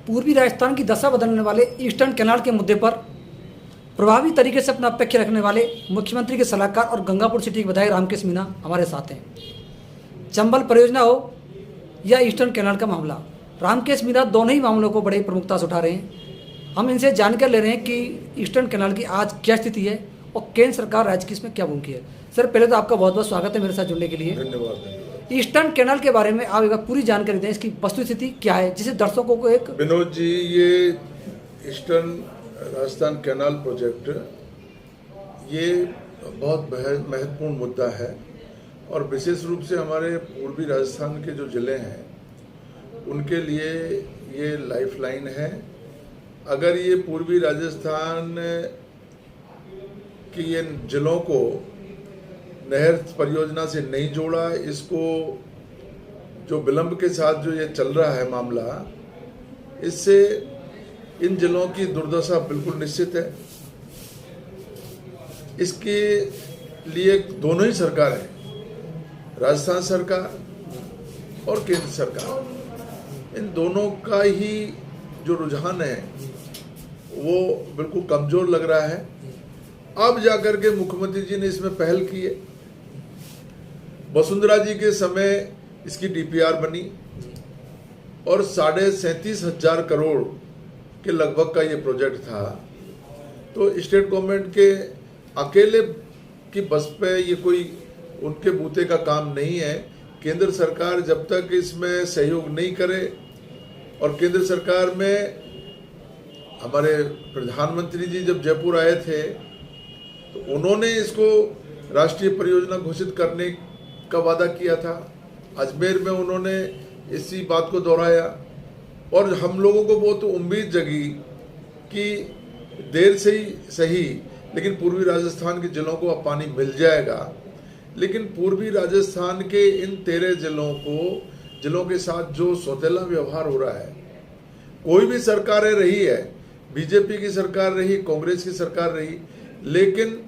पूर्वी राजस्थान की दशा बदलने वाले ईस्टर्न कैनाल के मुद्दे पर प्रभावी तरीके से अपना पक्ष रखने वाले मुख्यमंत्री के सलाहकार और गंगापुर सिटी के विधायक रामकेश मीणा हमारे साथ हैं। चंबल परियोजना हो या ईस्टर्न कैनाल का मामला, रामकेश मीणा दोनों ही मामलों को बड़े प्रमुखता से उठा रहे हैं। हम इनसे जानकारी ले रहे हैं कि ईस्टर्न कैनाल की आज क्या स्थिति है और केंद्र सरकार राज्य की इसमें क्या भूमिका है। सर, पहले तो आपका बहुत बहुत स्वागत है मेरे साथ जुड़ने के लिए। धन्यवाद। ईस्टर्न कैनाल के बारे में आप एक पूरी जानकारी दें, इसकी वस्तुस्थिति क्या है, जिसे दर्शकों को एक। विनोद जी, ये ईस्टर्न राजस्थान कैनाल प्रोजेक्ट ये बहुत महत्वपूर्ण मुद्दा है और विशेष रूप से हमारे पूर्वी राजस्थान के जो जिले हैं उनके लिए ये लाइफलाइन है। अगर ये पूर्वी राजस्थान की ये जिलों को नहर परियोजना से नहीं जोड़ा, इसको जो विलंब के साथ जो ये चल रहा है मामला, इससे इन जिलों की दुर्दशा बिल्कुल निश्चित है। इसके लिए दोनों ही सरकारें, राजस्थान सरकार और केंद्र सरकार, इन दोनों का ही जो रुझान है वो बिल्कुल कमजोर लग रहा है। अब जाकर के मुख्यमंत्री जी ने इसमें पहल की है। वसुंधरा जी के समय इसकी डीपीआर बनी और 37,500 करोड़ के लगभग का ये प्रोजेक्ट था। तो स्टेट गवर्नमेंट के अकेले की बस पे ये कोई उनके बूते का काम नहीं है। केंद्र सरकार जब तक इसमें सहयोग नहीं करे, और केंद्र सरकार में हमारे प्रधानमंत्री जी जब जयपुर आए थे तो उन्होंने इसको राष्ट्रीय परियोजना घोषित करने का वादा किया था। अजमेर में उन्होंने इसी बात को दोहराया और हम लोगों को बहुत उम्मीद जगी कि देर से ही सही, लेकिन पूर्वी राजस्थान के जिलों को अब पानी मिल जाएगा। लेकिन पूर्वी राजस्थान के इन 13 जिलों के साथ जो सौतेला व्यवहार हो रहा है, कोई भी सरकारें रही है, बीजेपी की सरकार रही, कांग्रेस की सरकार रही, लेकिन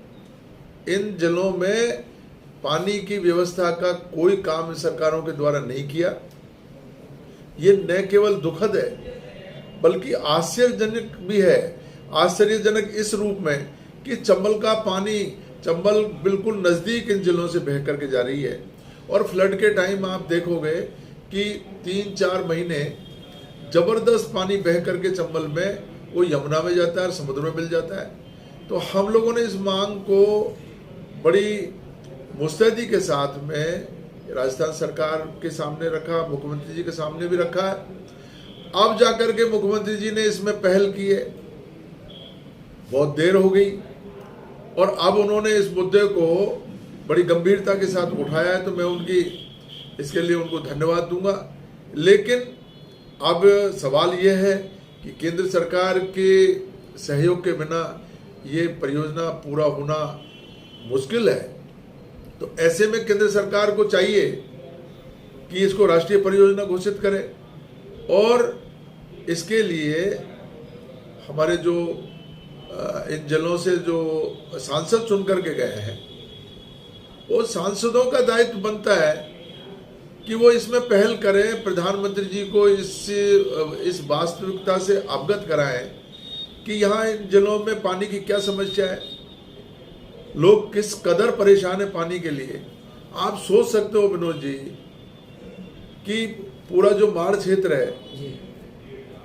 इन जिलों में पानी की व्यवस्था का कोई काम सरकारों के द्वारा नहीं किया। ये न केवल दुखद है बल्कि आश्चर्यजनक भी है। आश्चर्यजनक इस रूप में कि चंबल बिल्कुल नजदीक इन जिलों से बह करके जा रही है और फ्लड के टाइम आप देखोगे कि 3-4 महीने जबरदस्त पानी बह करके चंबल में वो यमुना में जाता है और समुद्र में मिल जाता है। तो हम लोगों ने इस मांग को बड़ी मुस्तैदी के साथ में राजस्थान सरकार के सामने रखा, मुख्यमंत्री जी के सामने भी रखा है। अब जाकर के मुख्यमंत्री जी ने इसमें पहल की है। बहुत देर हो गई और अब उन्होंने इस मुद्दे को बड़ी गंभीरता के साथ उठाया है, तो मैं इसके लिए उनको धन्यवाद दूंगा। लेकिन अब सवाल यह है कि केंद्र सरकार के सहयोग के बिना ये परियोजना पूरा होना मुश्किल है। तो ऐसे में केंद्र सरकार को चाहिए कि इसको राष्ट्रीय परियोजना घोषित करे और इसके लिए हमारे जो इन जिलों से जो सांसद चुन करके गए हैं, वो सांसदों का दायित्व बनता है कि वो इसमें पहल करें, प्रधानमंत्री जी को इस वास्तविकता से अवगत कराएं कि यहाँ इन जिलों में पानी की क्या समस्या है, लोग किस कदर परेशान है पानी के लिए। आप सोच सकते हो विनोद जी कि पूरा जो माड़ क्षेत्र है,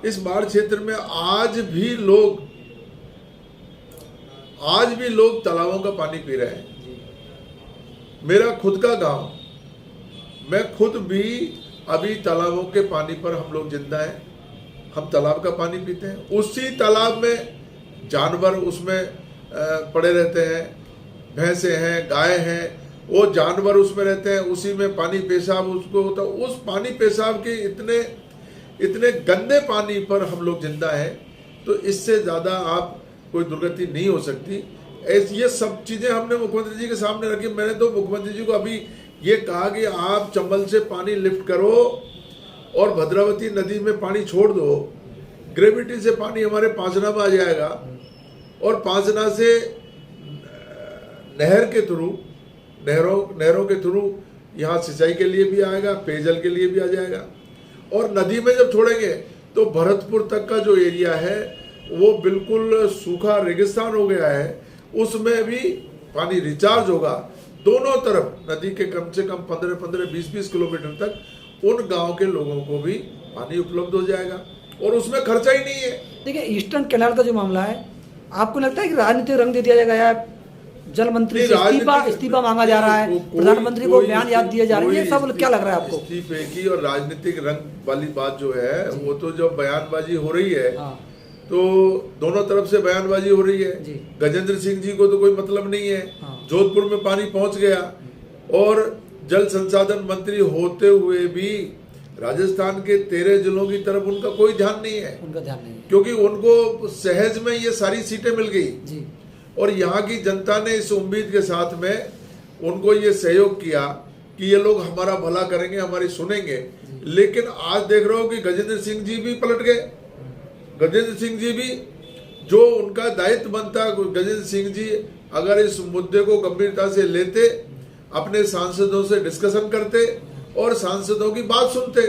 इस माड़ क्षेत्र में आज भी लोग तालाबों का पानी पी रहे हैं। मेरा खुद का गांव, मैं खुद भी अभी तालाबों के पानी पर हम लोग जिंदा हैं। हम तालाब का पानी पीते हैं, उसी तालाब में जानवर उसमें पड़े रहते हैं, भैंसे हैं, गाय हैं, वो जानवर उसमें रहते हैं, उसी में पानी पेशाब उसको होता है। उस पानी पेशाब के इतने गंदे पानी पर हम लोग जिंदा हैं, तो इससे ज़्यादा आप कोई दुर्गति नहीं हो सकती। ये सब चीज़ें हमने मुख्यमंत्री जी के सामने रखी। मैंने तो मुख्यमंत्री जी को अभी ये कहा कि आप चंबल से पानी लिफ्ट करो और भद्रावती नदी में पानी छोड़ दो, ग्रेविटी से पानी हमारे पांचना में आ जाएगा और पांचना से नहरों के थ्रू यहाँ सिंचाई के लिए भी आएगा, पेयजल के लिए भी आ जाएगा। और नदी में जब छोड़ेंगे तो भरतपुर तक का जो एरिया है वो बिल्कुल सूखा रेगिस्तान हो गया है, उसमें भी पानी रिचार्ज होगा। दोनों तरफ नदी के कम से कम 15-15, 20-20 किलोमीटर तक उन गांव के लोगों को भी पानी उपलब्ध हो जाएगा और उसमें खर्चा ही नहीं है। देखिए, ईस्टर्न कैनाल का जो मामला है, आपको लगता है कि राजनीतिक रंग दे दिया जाएगा या जल मंत्री से इस्तीफा मांगा जा रहा है, प्रधानमंत्री को बयान याद दिए जा रहे हैं, सब क्या लग रहा है आपको? इस्तीफे की और राजनीतिक रंग वाली बात जो है वो तो जब बयानबाजी हो रही है तो दोनों तरफ से बयानबाजी हो रही है। गजेंद्र सिंह जी को तो कोई मतलब नहीं है, जोधपुर में पानी पहुंच गया और जल संसाधन मंत्री होते हुए भी राजस्थान के 13 जिलों की तरफ उनका कोई ध्यान नहीं है, क्योंकि उनको सहज में ये सारी सीटें मिल गई और यहाँ की जनता ने इस उम्मीद के साथ में उनको ये सहयोग किया कि ये लोग हमारा भला करेंगे, हमारी सुनेंगे। लेकिन आज देख रहे हो कि गजेंद्र सिंह जी भी पलट गए। गजेंद्र सिंह जी भी जो उनका दायित्व बनता, गजेंद्र सिंह जी अगर इस मुद्दे को गंभीरता से लेते, अपने सांसदों से डिस्कशन करते और सांसदों की बात सुनते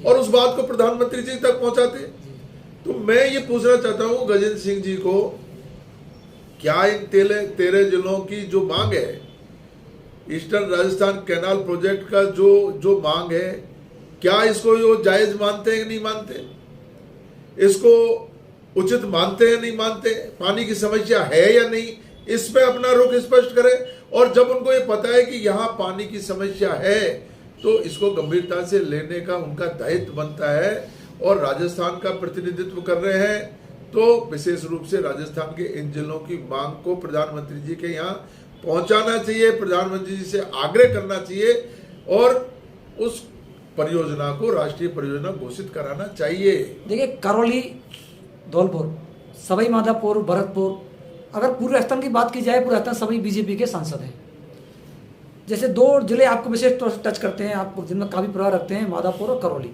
और उस बात को प्रधानमंत्री जी तक पहुंचाते। तो मैं ये पूछना चाहता हूं गजेंद्र सिंह जी को, क्या इन 13 जिलों की जो मांग है, ईस्टर्न राजस्थान कैनाल प्रोजेक्ट का जो मांग है, क्या इसको वो जायज मानते हैं कि नहीं मानते, इसको उचित मानते हैं नहीं मानते, पानी की समस्या है या नहीं, इसमें अपना रुख स्पष्ट करें। और जब उनको ये पता है कि यहाँ पानी की समस्या है तो इसको गंभीरता से लेने का उनका दायित्व बनता है और राजस्थान का प्रतिनिधित्व कर रहे हैं तो विशेष रूप से राजस्थान के इन जिलों की मांग को प्रधानमंत्री जी के यहाँ पहुंचाना चाहिए, प्रधानमंत्री जी से आग्रह करना चाहिए और उस परियोजना को राष्ट्रीय परियोजना घोषित कराना चाहिए। देखिए, करौली, धौलपुर, सवाई माधोपुर, भरतपुर, अगर पूर्व राजस्थान की बात की जाए, पूर्व राजस्थान सभी बीजेपी के सांसद हैं। जैसे 2 जिले आपको विशेष तौर से टच करते हैं, आप जिनमें काफी प्रभाव रखते हैं, माधोपुर और करौली।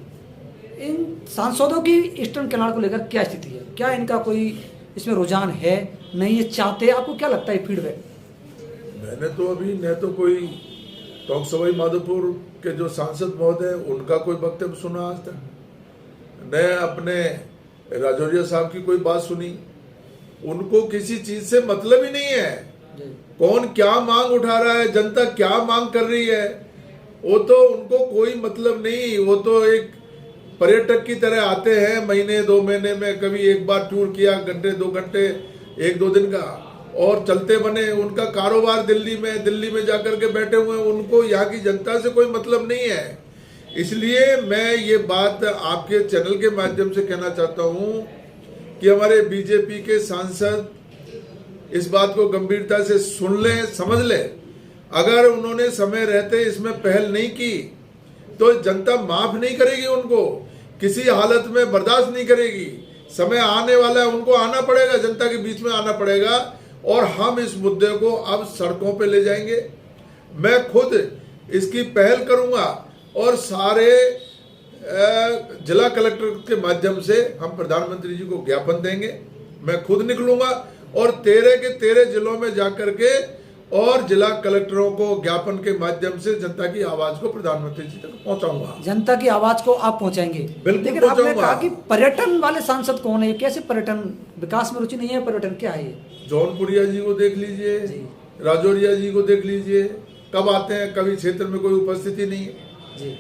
इन सांसदों की ईस्टर्न कैनाल को लेकर क्या स्थिति है? क्या इनका कोई इसमें रुझान है, नहीं ये चाहते हैं? आपको क्या लगता है फीडबैक? मैंने तो अभी न तो कोई टोंक सवाई माधोपुर के जो सांसद महोदय उनका कोई वक्तव्य सुना आज तक, न अपने राजौरिया साहब की कोई बात सुनी। उनको किसी चीज से मतलब ही नहीं है, कौन क्या मांग उठा रहा है, जनता क्या मांग कर रही है, वो तो उनको कोई मतलब नहीं। वो तो एक पर्यटक की तरह आते हैं, महीने 2 महीने में कभी एक बार टूर किया, घंटे 2 घंटे 1-2 दिन का, और चलते बने। उनका कारोबार दिल्ली में जाकर के बैठे हुए हैं, उनको यहाँ की जनता से कोई मतलब नहीं है। इसलिए मैं ये बात आपके चैनल के माध्यम से कहना चाहता हूँ कि हमारे बीजेपी के सांसद इस बात को गंभीरता से सुन लें, समझ लें। अगर उन्होंने समय रहते इसमें पहल नहीं की तो जनता माफ नहीं करेगी, उनको किसी हालत में बर्दाश्त नहीं करेगी। समय आने वाला है, उनको आना पड़ेगा, जनता के बीच में आना पड़ेगा और हम इस मुद्दे को अब सड़कों पे ले जाएंगे। मैं खुद इसकी पहल करूंगा और सारे जिला कलेक्टर के माध्यम से हम प्रधानमंत्री जी को ज्ञापन देंगे। मैं खुद निकलूंगा और 13 के 13 जिलों में जाकर के और जिला कलेक्टरों को ज्ञापन के माध्यम से जनता की आवाज को प्रधानमंत्री जी तक पहुंचाऊंगा। जनता की आवाज को आप पहुंचाएंगे? बिल्कुल। लेकिन आपने कहा कि पर्यटन वाले सांसद कौन है? कैसे पर्यटन? विकास में रुचि नहीं है, पर्यटन क्या है? जौनपुरिया जी को देख लीजिए, राजौरिया जी को देख लीजिए, कब आते हैं, कभी क्षेत्र में कोई उपस्थिति नहीं है।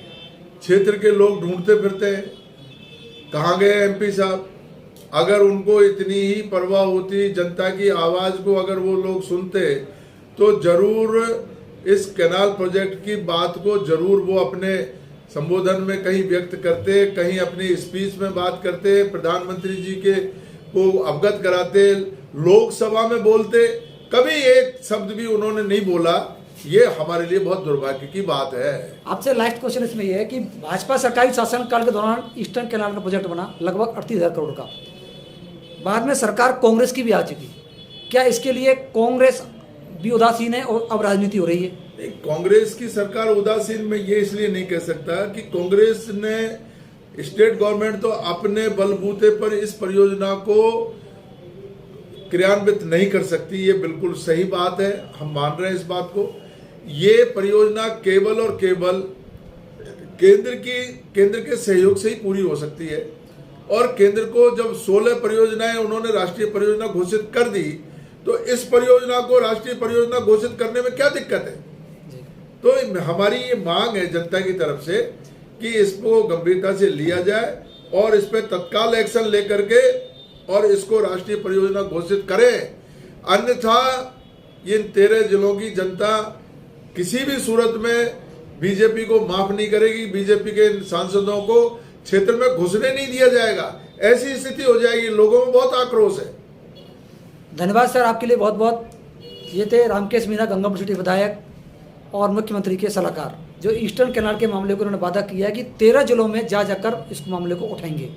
क्षेत्र के लोग ढूंढते फिरते हैं कहाँ गए एमपी साहब। अगर उनको इतनी ही परवाह होती जनता की आवाज को, अगर वो लोग सुनते तो जरूर इस कैनाल प्रोजेक्ट की बात को जरूर वो अपने संबोधन में कहीं व्यक्त करते, कहीं अपनी स्पीच में बात करते, प्रधानमंत्री जी के को अवगत कराते, लोकसभा में बोलते। कभी एक शब्द भी उन्होंने नहीं बोला। ये हमारे लिए बहुत दुर्भाग्य की बात है। आपसे लास्ट क्वेश्चन इसमें यह है कि भाजपा सरकारी शासनकाल के दौरान ईस्टर्न कैनाल का प्रोजेक्ट बना लगभग 38,000 करोड़ का। बाद में सरकार कांग्रेस की भी आ चुकी। क्या इसके लिए कांग्रेस भी उदासीन है और अब राजनीति हो रही है? नहीं, कांग्रेस की सरकार उदासीन में ये इसलिए नहीं कह सकता कि कांग्रेस ने, स्टेट गवर्नमेंट तो अपने बलबूते पर इस परियोजना को क्रियान्वित नहीं कर सकती। ये बिल्कुल सही बात है, हम मान रहे हैं इस बात को। ये परियोजना केवल और केवल केंद्र के सहयोग से ही पूरी हो सकती है। और केंद्र को जब 16 परियोजनाएं उन्होंने राष्ट्रीय परियोजना घोषित कर दी, तो इस परियोजना को राष्ट्रीय परियोजना घोषित करने में क्या दिक्कत है? तो हमारी ये मांग है जनता की तरफ से कि इसको गंभीरता से लिया जाए और इस पर तत्काल एक्शन लेकर के और इसको राष्ट्रीय परियोजना घोषित करें। अन्यथा इन 13 जिलों की जनता किसी भी सूरत में बीजेपी को माफ नहीं करेगी, बीजेपी के सांसदों को क्षेत्र में घुसने नहीं दिया जाएगा। ऐसी स्थिति हो जाएगी, लोगों में बहुत आक्रोश है। धन्यवाद सर, आपके लिए बहुत बहुत। ये थे रामकेश मीणा, गंगापुर सिटी विधायक और मुख्यमंत्री के सलाहकार, जो ईस्टर्न कैनाल के मामले को उन्होंने वादा किया है कि 13 जिलों में जा जाकर इस मामले को उठाएंगे।